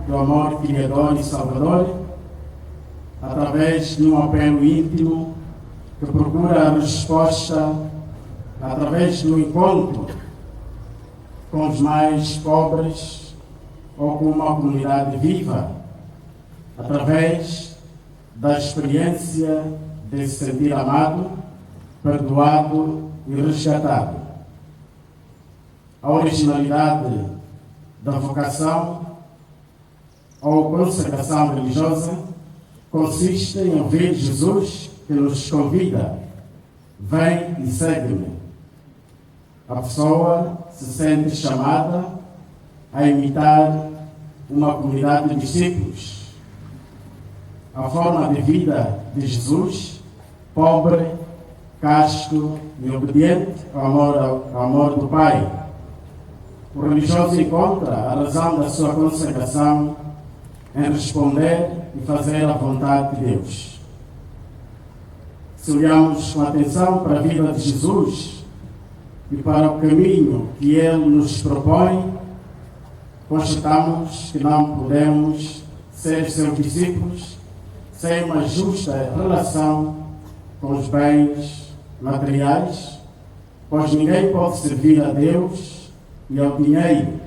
do amor criador e salvador, através de um apelo íntimo que procura a resposta através do encontro com os mais pobres ou com uma comunidade viva, através da experiência de se sentir amado, perdoado e resgatado. A originalidade da vocação ou consagração religiosa consiste em ouvir Jesus que nos convida: vem e segue-me. A pessoa se sente chamada a imitar uma comunidade de discípulos. A forma de vida de Jesus, pobre, casto e obediente ao amor do Pai. O religioso encontra a razão da sua consagração em responder e fazer a vontade de Deus. Se olhamos com atenção para a vida de Jesus e para o caminho que Ele nos propõe, constatamos que não podemos ser seus discípulos sem uma justa relação com os bens materiais, pois ninguém pode servir a Deus e ao dinheiro.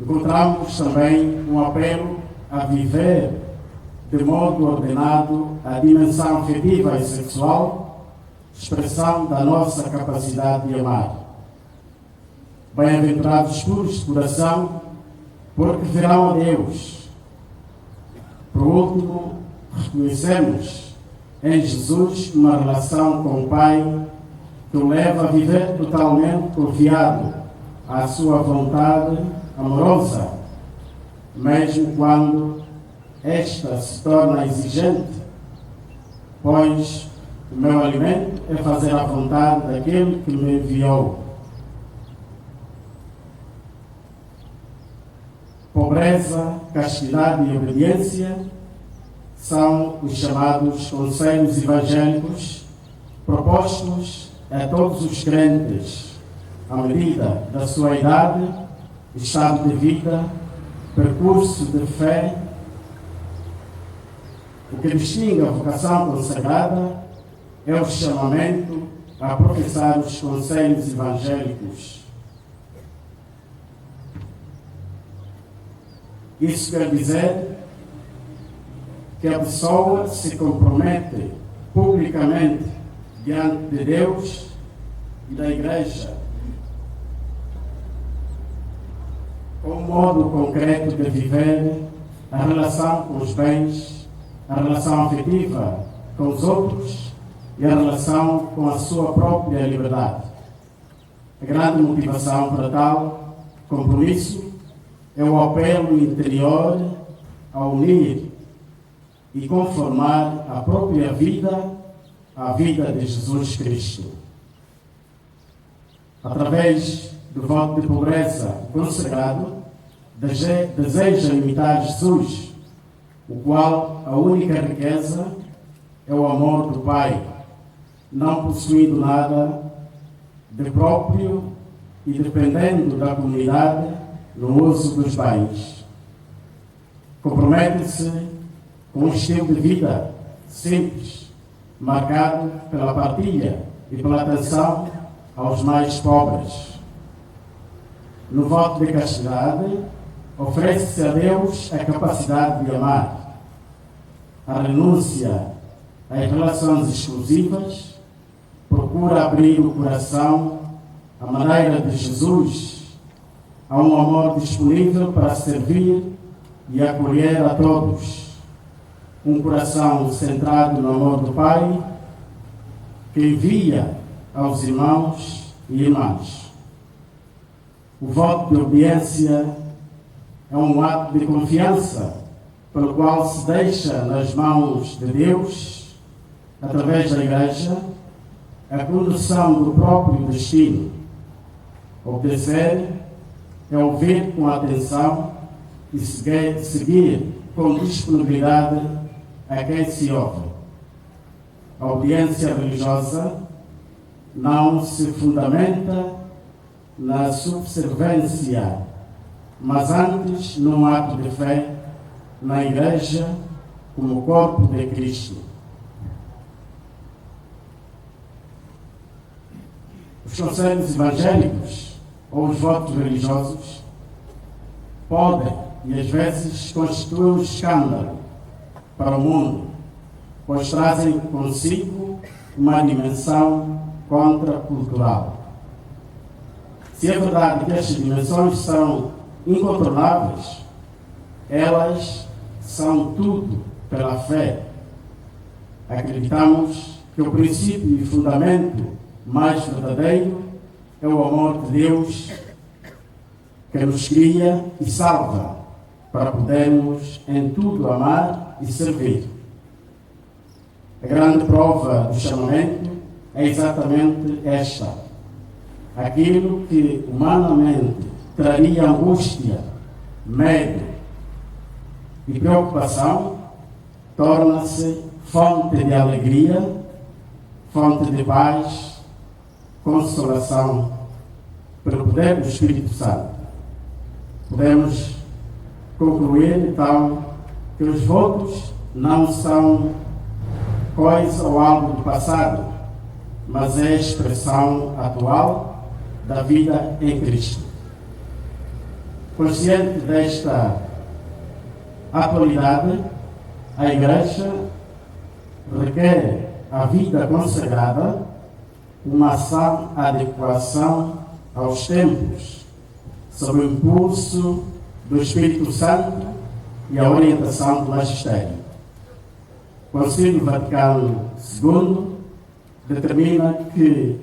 Encontramos também um apelo a viver de modo ordenado a dimensão afetiva e sexual, expressão da nossa capacidade de amar. Bem-aventurados os puros de coração, porque verão a Deus. Por último, reconhecemos em Jesus uma relação com o Pai que o leva a viver totalmente confiado à sua vontade amorosa, mesmo quando esta se torna exigente, pois o meu alimento é fazer a vontade daquele que me enviou. Pobreza, castidade e obediência são os chamados conselhos evangélicos propostos a todos os crentes à medida da sua idade, estado de vida, percurso de fé. O que distingue a vocação consagrada é o chamamento a professar os conselhos evangélicos. Isso quer dizer que a pessoa se compromete publicamente diante de Deus e da Igreja com um modo concreto de viver a relação com os bens, a relação afetiva com os outros e a relação com a sua própria liberdade. A grande motivação para tal compromisso é o apelo interior a unir e conformar a própria vida à vida de Jesus Cristo. Através do voto de pobreza consagrado, deseja imitar Jesus, o qual a única riqueza é o amor do Pai, não possuindo nada de próprio e dependendo da comunidade no uso dos bens. Compromete-se com um estilo de vida simples, marcado pela partilha e pela atenção aos mais pobres. No voto de castidade, oferece-se a Deus a capacidade de amar, a renúncia às relações exclusivas, procura abrir o coração à maneira de Jesus, a um amor disponível para servir e acolher a todos. Um coração centrado no amor do Pai, que envia aos irmãos e irmãs. O voto de obediência é um ato de confiança pelo qual se deixa nas mãos de Deus, através da Igreja, a condução do próprio destino. Obedecer é ouvir com atenção e seguir com disponibilidade a quem se ouve. A obediência religiosa não se fundamenta na subservência mas antes num ato de fé na Igreja como corpo de Cristo. Os conselhos evangélicos ou os votos religiosos podem e às vezes constituem um escândalo para o mundo, pois trazem consigo uma dimensão contracultural. Se é verdade que estas dimensões são incontornáveis, elas são tudo pela fé. Acreditamos que o princípio e fundamento mais verdadeiro é o amor de Deus que nos cria e salva para podermos em tudo amar e servir. A grande prova do chamamento é exatamente esta. Aquilo que humanamente traria angústia, medo e preocupação torna-se fonte de alegria, fonte de paz, consolação pelo poder do Espírito Santo. Podemos concluir, então, que os votos não são coisa ou algo do passado, mas é a expressão atual da vida em Cristo. Consciente desta atualidade, a Igreja requer a vida consagrada uma ação adequação aos tempos, sob o impulso do Espírito Santo e a orientação do Magistério. O Concílio Vaticano II determina que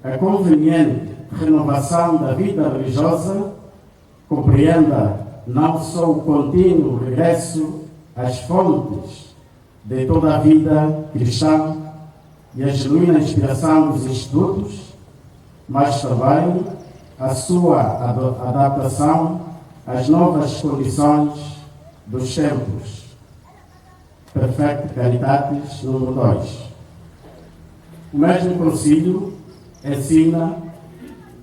a conveniente renovação da vida religiosa compreenda não só o contínuo regresso às fontes de toda a vida cristã e a genuína inspiração dos institutos, mas também a sua adaptação às novas condições dos tempos. Perfecto Caritatis, número 2. O mesmo concílio ensina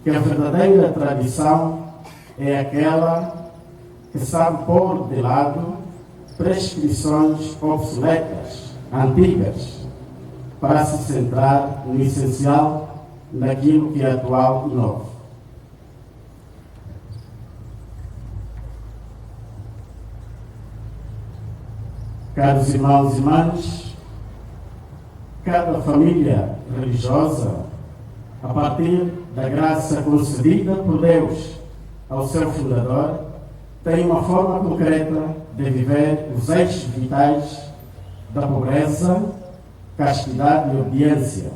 que a verdadeira tradição é aquela que sabe pôr de lado prescrições obsoletas, antigas, para se centrar no essencial, naquilo que é atual e novo. Caros irmãos e irmãs, cada família religiosa, a partir da graça concedida por Deus ao seu fundador, tem uma forma concreta de viver os eixos vitais da pobreza, castidade e obediência.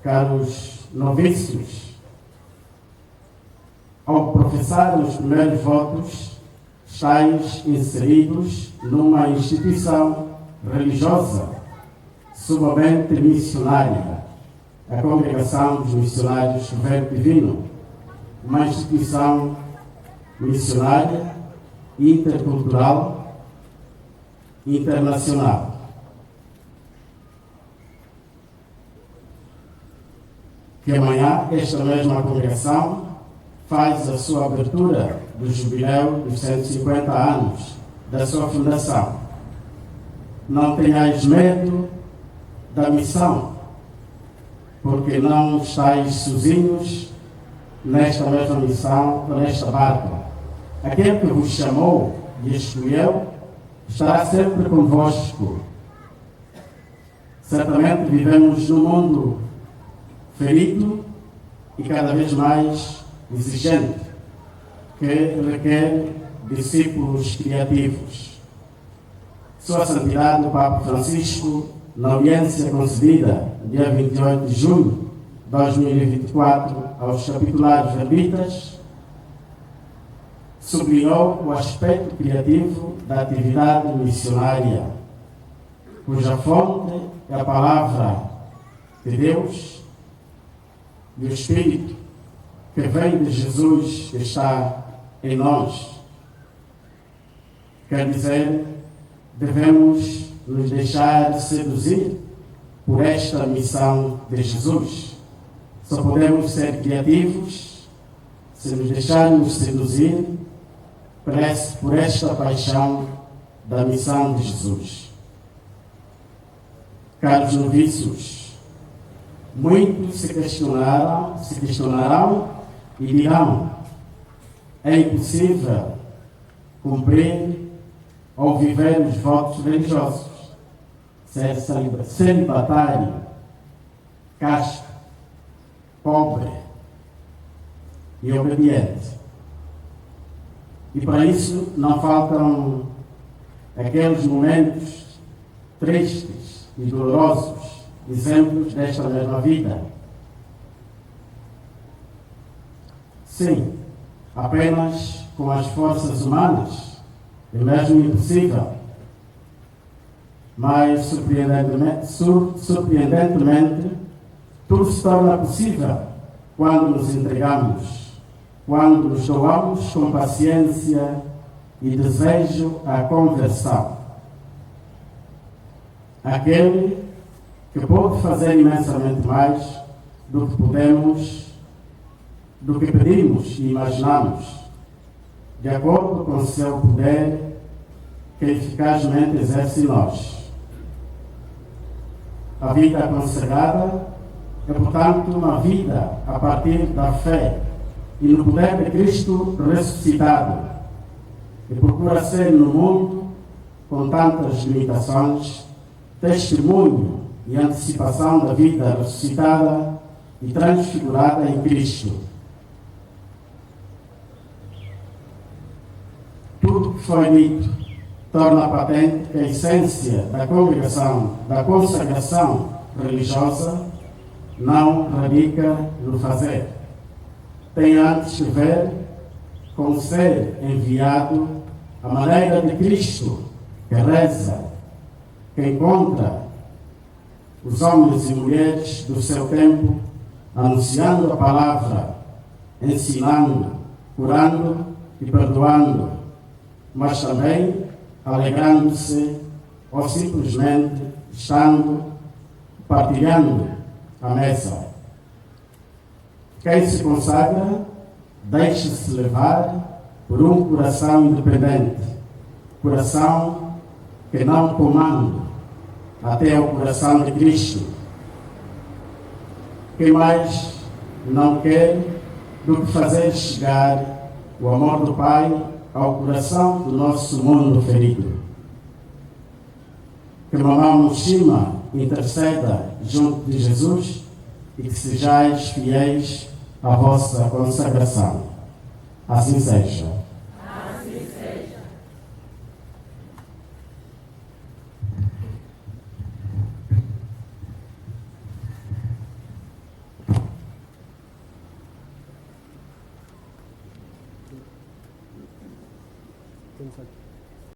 Caros noviços, ao professar os primeiros votos, estáis inseridos numa instituição religiosa sumamente missionária, a Congregação dos Missionários do Verbo Divino, uma instituição missionária, intercultural e internacional. Que amanhã esta mesma congregação faz a sua abertura do jubileu dos 150 anos da sua fundação. Não tenhais medo da missão, porque não estáis sozinhos nesta mesma missão, nesta barca. Aquele que vos chamou e escolheu estará sempre convosco. Certamente vivemos num mundo ferido e cada vez mais exigente, que requer discípulos criativos. Sua Santidade o Papa Francisco, na audiência concedida dia 28 de junho de 2024 aos capitulares verbitas, sublinhou o aspecto criativo da atividade missionária, cuja fonte é a palavra de Deus e o Espírito que vem de Jesus que está em nós. Quer dizer, devemos nos deixar seduzir por esta missão de Jesus. Só podemos ser criativos se nos deixarmos seduzir por esta paixão da missão de Jesus. Caros noviços, muitos se questionarão e dirão: é impossível cumprir ou viver os votos religiosos, ser celibatário, casto, pobre e obediente. E para isso não faltam aqueles momentos tristes e dolorosos, exemplos desta mesma vida. Sim, apenas com as forças humanas é mesmo impossível, mas surpreendentemente tudo se torna possível quando nos entregamos, quando nos doamos com paciência e desejo à conversão. Aquele que pode fazer imensamente mais do que pedimos e imaginamos, de acordo com o seu poder que eficazmente exerce em nós. A vida consagrada é, portanto, uma vida a partir da fé e no poder de Cristo ressuscitado, e procura ser no mundo, com tantas limitações, testemunho e antecipação da vida ressuscitada e transfigurada em Cristo. Tudo que foi dito torna patente que a essência da consagração religiosa não radica no fazer. Tem antes que ver com ser enviado à maneira de Cristo, que reza, que encontra os homens e mulheres do seu tempo anunciando a palavra, ensinando, curando e perdoando, mas também alegrando-se ou simplesmente estando, partilhando a mesa. Quem se consagra deixa-se levar por um coração independente, coração que não comanda, até o coração de Cristo. Quem mais não quer do que fazer chegar o amor do Pai ao coração do nosso mundo ferido. Que Mamã Moshima interceda junto de Jesus e que sejais fiéis à vossa consagração. Assim seja. Assim seja. Temos aqui.